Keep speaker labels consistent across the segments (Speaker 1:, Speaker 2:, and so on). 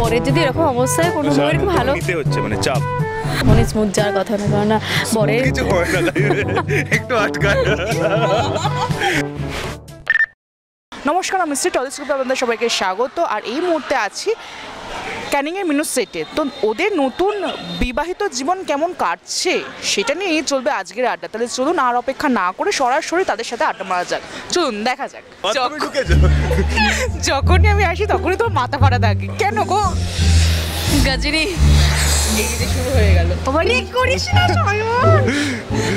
Speaker 1: বরের যদি এরকম অবস্থায় কোনো বউয়ের কি ভালো
Speaker 2: নিতে হচ্ছে মানে চাপ
Speaker 1: মনে স্মুথ যাওয়ার কথা না, কারণ বরের
Speaker 2: কিছু হয় না একটু আটকায়।
Speaker 3: নমস্কার, আমি মিস্টার টলিস গ্রুপে আপনাদের সবাইকে স্বাগত। আর এই মুহূর্তে আছি ক্যানিংয়ের মিনু সেটে। তো ওদের নতুন বিবাহিত জীবন কেমন কাটছে সেটা নিয়ে চলবে আজকের আড্ডা। তাহলে চলুন আর অপেক্ষা না করে সরাসরি তাদের সাথে আড্ডা মারা যাক। চলুন দেখা যাক। যখনই আমি আসি তখনই তোর মাথা ফাটা থাকে কেন গো গাজিনি? এই যে শুরু হয়ে গেল। করিস না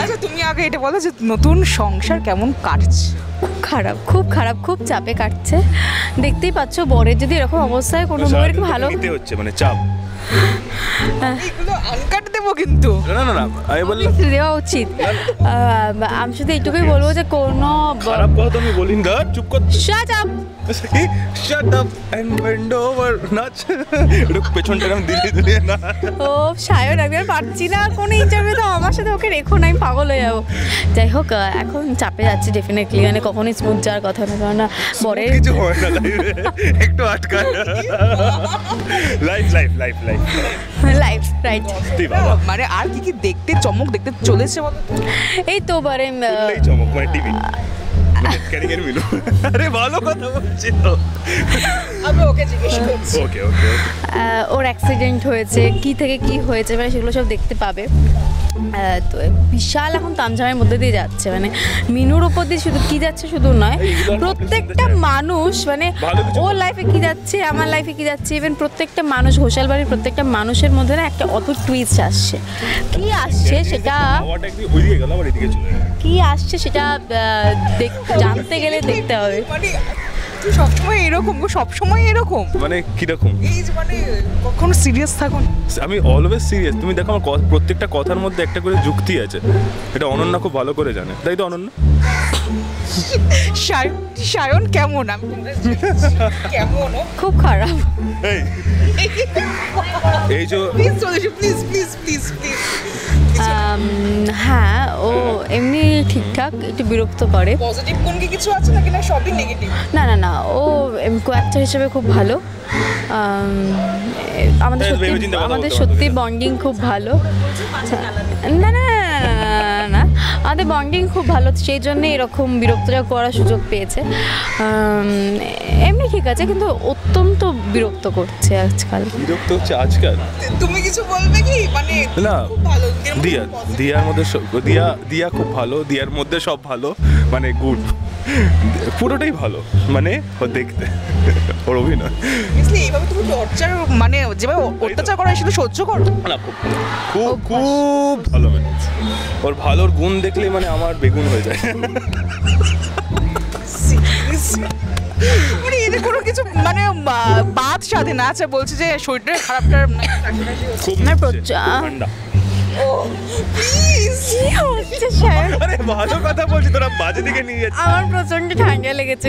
Speaker 3: আচ্ছা তুমি আগে এটা বলো যে নতুন সংসার কেমন কাটছে?
Speaker 1: খুব খারাপ, খুব চাপে কাটছে। দেখতেই পাচ্ছ বরের যদি এরকম অবস্থায় কোনো বউয়ের কি ভালো
Speaker 2: নিতে হচ্ছে মানে চাপ
Speaker 3: এগুলো আনকাট দেবো কিন্তু।
Speaker 2: না না না আমি বললাম
Speaker 1: দেওয়া উচিত। আমি শুধু এইটুকুই বলবো যে কোনো
Speaker 2: খারাপ কথা তো আমি বলি না, চুপ কর।
Speaker 1: Shut up,
Speaker 2: shut up and bend over নাচ। একটু পেছনটা আমি দিলে না।
Speaker 1: ও সায়ন, আমি আর পারছি না কোনো ইন্টারভিউ তো আমার সাথে ওকে রেখো না, আমি পাগল হয়ে যাবো। যাই হোক, এখন চাপে যাচ্ছি ডেফিনেটলি, মানে কখনোই স্মুথ যাওয়ার কথা না, কারণ বরের
Speaker 2: কিছু হয় না, একটু আটকায়। Life life life life
Speaker 1: life right.
Speaker 3: মানে আর কি কি দেখতে চমক দেখতে চলেছে বলো?
Speaker 1: এই তো বারে
Speaker 2: চমক মানে টিভি ক্যারিয়ার মিলো। আরে ভালো কথা বলছি তো,
Speaker 3: আমি ওকে জিজ্ঞেস করছি।
Speaker 2: ওকে ওকে
Speaker 1: ওর অ্যাক্সিডেন্ট হয়েছে, কি থেকে কি হয়েছে মানে সেগুলো সব দেখতে পাবে। তো বিশাল এখন তামঝামের মধ্যে দিয়ে যাচ্ছে, মানে মিনুর ওপর দিয়ে শুধু কি যাচ্ছে শুধু নয়, প্রত্যেকটা মানুষ মানে ওর লাইফে কি যাচ্ছে, আমার লাইফে কি যাচ্ছে, ইভেন প্রত্যেকটা মানুষ, ঘোষাল বাড়ির প্রত্যেকটা মানুষের মধ্যে না একটা অদ্ভুত টুইস্ট আসছে। কি আসছে সেটা কি আসছে সেটা জানতে গেলে দেখতে হবে।
Speaker 3: মানে তুই সবসময় এরকম গো, সবসময় এরকম
Speaker 2: মানে কিরকম?
Speaker 3: এই যে মানে কখনো সিরিয়াস থাকুন।
Speaker 2: আমি অলওয়েজ সিরিয়াস। তুমি দেখো আমার প্রত্যেকটা কথার মধ্যে একটা করে যুক্তি আছে, এটা অনন্যা খুব ভালো করে জানে, তাই তো অনন্যা?
Speaker 3: সায়ন কেমন? আমি কেমন?
Speaker 1: খুব খারাপ।
Speaker 2: এই যে
Speaker 3: please please please please please.
Speaker 1: হ্যাঁ, ও এমনি ঠিকঠাক, একটু বিরক্ত করে।
Speaker 3: পজিটিভ কোন কি কিছু আছে নাকি না সবই নেগেটিভ?
Speaker 1: না না না, ও কো-অ্যাক্টর হিসেবে খুব ভালো। আমাদের সত্যি বন্ডিং খুব ভালো। না না না, আমাদের বন্ডিং খুব ভালো, সেই জন্য এরকম বিরক্তটা করার সুযোগ পেয়েছে। এমনি ঠিক আছে, কিন্তু অত্যন্ত বিরক্ত করছে আজকাল।
Speaker 2: বিরক্ত হচ্ছে আজকাল?
Speaker 3: তুমি কিছু বলবে কি? মানে
Speaker 2: না,
Speaker 3: খুব ভালো
Speaker 2: দিয়ার মধ্যে দিয়া খুব ভালো, দিয়ার মধ্যে সব ভালো, মানে গুড, পুরোটাই ভালো, মানে ও দেখতে, ওর অভিনয়।
Speaker 3: এইভাবে তুমি টর্চার মানে যেভাবে অত্যাচার করা সেটা সহ্য করো
Speaker 2: না? খুব খুব ভালো, মানে ওর ভালোর গুণ দেখলে মানে আমার বেগুন হয়ে যায়।
Speaker 3: মানে এদের কোনো কিছু মানে বাদ সাধে না। আচ্ছা বলছি যে শরীরটা খারাপটার
Speaker 2: খুব
Speaker 1: না
Speaker 2: ঠান্ডা।
Speaker 3: আরে
Speaker 2: ভালো কথা বলছি, তোরা বাজে দিকে নিয়ে যাচ্ছিস।
Speaker 1: আমার প্রচন্ড ঠান্ডা লেগেছে।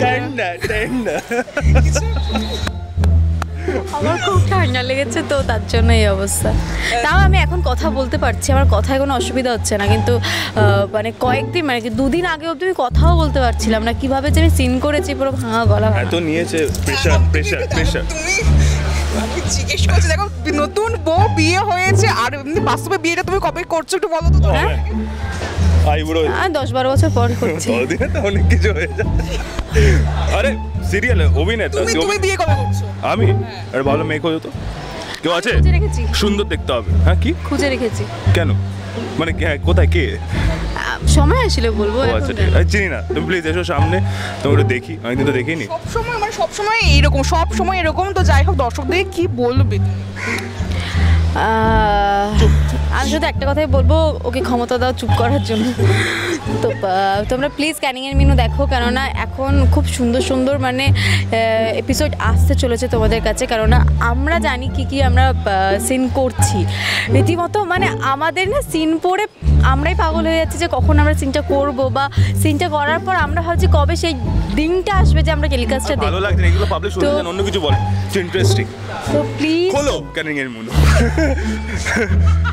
Speaker 1: আমার খুব ঠান্ডা লেগেছে, তো তার জন্য এই অবস্থা। তাও আমি এখন কথা বলতে পারছি, আমার কথায় কোনো অসুবিধা হচ্ছে না, কিন্তু মানে কয়েকদিন মানে দুদিন আগে অবধি আমি কথাও বলতে পারছিলাম না, কিভাবে যে আমি সিন করেছি পুরো ভাঙা গলা।
Speaker 2: এত নিয়েছে প্রেশার প্রেশার প্রেশার।
Speaker 3: আমি জিজ্ঞেস করছি, দেখো নতুন বউ বিয়ে হয়েছে, আর এমনি বাস্তবে বিয়েটা তুমি কবে করছো একটু বলো তো?
Speaker 1: হ্যাঁ 10-12 বছর পর করছি।
Speaker 2: তো অনেক কিছু হয়ে যায়। আরে সিরিয়াল অভিনেতা
Speaker 3: তুমি বিয়ে কবে করছো?
Speaker 2: আমি আর ভালো মেয়ে খোঁজো তো, কেউ আছে?
Speaker 1: খুঁজে রেখেছি।
Speaker 2: সুন্দর দেখতে হবে। হ্যাঁ কি
Speaker 1: খুঁজে রেখেছি?
Speaker 2: কেন মানে কোথায় কে?
Speaker 1: সময় আসলে বলবো।
Speaker 2: আচ্ছা ঠিক আছে, চিনি না, তুমি প্লিজ এসো সামনে, তোমাকে দেখি, আমি কিন্তু দেখিনি।
Speaker 3: সবসময় মানে সবসময় এইরকম, সবসময় এরকম। তো যাই হোক, দর্শকদের কি বলবে?
Speaker 1: আমি শুধু একটা কথাই বলবো, ওকে ক্ষমতা দাও চুপ করার জন্য। তো তোমরা প্লিজ ক্যানিংয়ের মিনু দেখো, কেননা এখন খুব সুন্দর সুন্দর মানে এপিসোড আসতে চলেছে তোমাদের কাছে, কেননা আমরা জানি কি আমরা সিন করছি রীতিমতো, মানে আমাদের না সিন পড়ে আমরাই পাগল হয়ে যাচ্ছি যে কখন আমরা সিনটা করবো, বা সিনটা করার পর আমরা ভাবছি কবে সেই দিনটা আসবে যে আমরা টেলিকাস্টটা দেখব।
Speaker 2: ভালো লাগছে এগুলো পাবলিশ হতে দেন, অন্য কিছু বল, ইন্টারেস্টিং।
Speaker 1: তো প্লিজ
Speaker 2: খোলো ক্যানিংয়ের মিনু,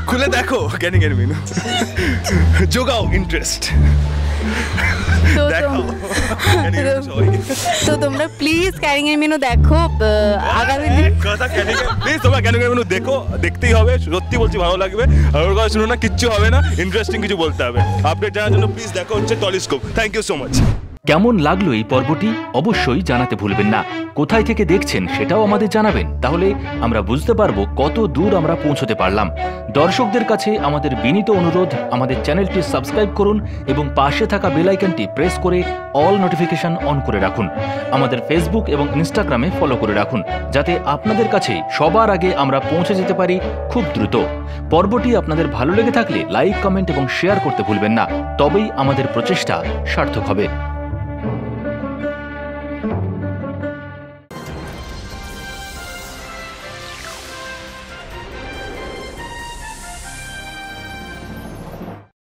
Speaker 2: খুলে দেখো ক্যানিংয়ের মিনু, জোগাও ইন্টারেস্ট।
Speaker 1: তো
Speaker 2: দেখাও
Speaker 1: তো তোমরা প্লিজ ক্যানিং এর মেনু দেখো আগামী দিন।
Speaker 2: কথা ক্যানিং প্লিজ তোমরা ক্যানিং এর মেনু দেখো, দেখতেই হবে, সত্যি বলছি ভালো লাগবে। আর ওর কথা শুনো না, কিচ্ছু হবে না, ইন্টারেস্টিং কিছু বলতে হবে। আপডেট জানার জন্য প্লিজ দেখো হচ্ছে telescope. Thank you so much.
Speaker 4: কেমন লাগলো এই পর্বটি অবশ্যই জানাতে ভুলবেন না। কোথায় থেকে দেখছেন সেটাও আমাদের জানাবেন, তাহলে আমরা বুঝতে পারবো কত দূর আমরা পৌঁছতে পারলাম। দর্শকদের কাছে আমাদের বিনীত অনুরোধ, আমাদের চ্যানেলটি সাবস্ক্রাইব করুন এবং পাশে থাকা বেল আইকনটি প্রেস করে অল নোটিফিকেশন অন করে রাখুন। আমাদের ফেসবুক এবং ইনস্টাগ্রামে ফলো করে রাখুন, যাতে আপনাদের কাছে সবার আগে আমরা পৌঁছে যেতে পারি খুব দ্রুত। পর্বটি আপনাদের ভালো লেগে থাকলে লাইক, কমেন্ট এবং শেয়ার করতে ভুলবেন না, তবেই আমাদের প্রচেষ্টা সার্থক হবে।